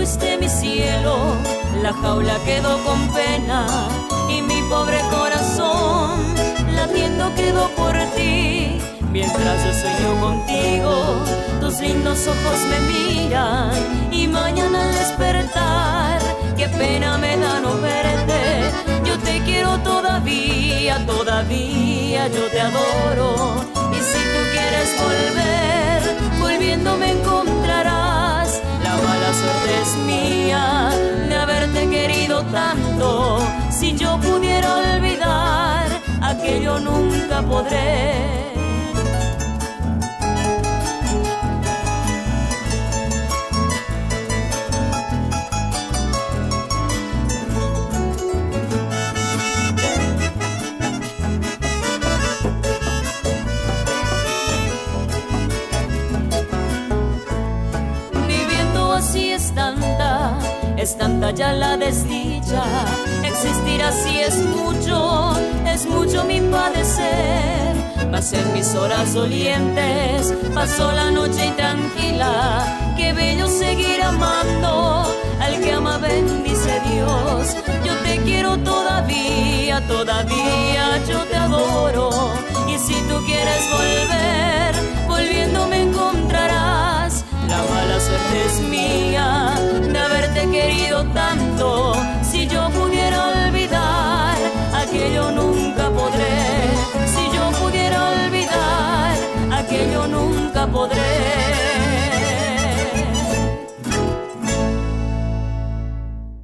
fuiste mi cielo, la jaula quedó con pena y mi pobre corazón latiendo quedó por ti. Mientras yo sueño contigo, tus lindos ojos me miran y mañana al despertar, qué pena me da no verte. Yo te quiero todavía, todavía yo te adoro. Y si tú quieres volver, volviendo me encontrarás. La mala suerte es mía de haberte querido tanto. Si yo pudiera olvidar, aquello nunca podré. Es tanta ya la desdicha, existir así es mucho mi padecer. Mas en mis horas dolientes paso la noche intranquila, qué bello seguir amando al que ama bendice Dios. Yo te quiero todavía, todavía yo te adoro. Y si tú quieres volver, volviendo me encontrarás. La mala suerte es mía de haberte querido tanto. Si yo pudiera olvidar, aquello nunca podré. Si yo pudiera olvidar, aquello nunca podré.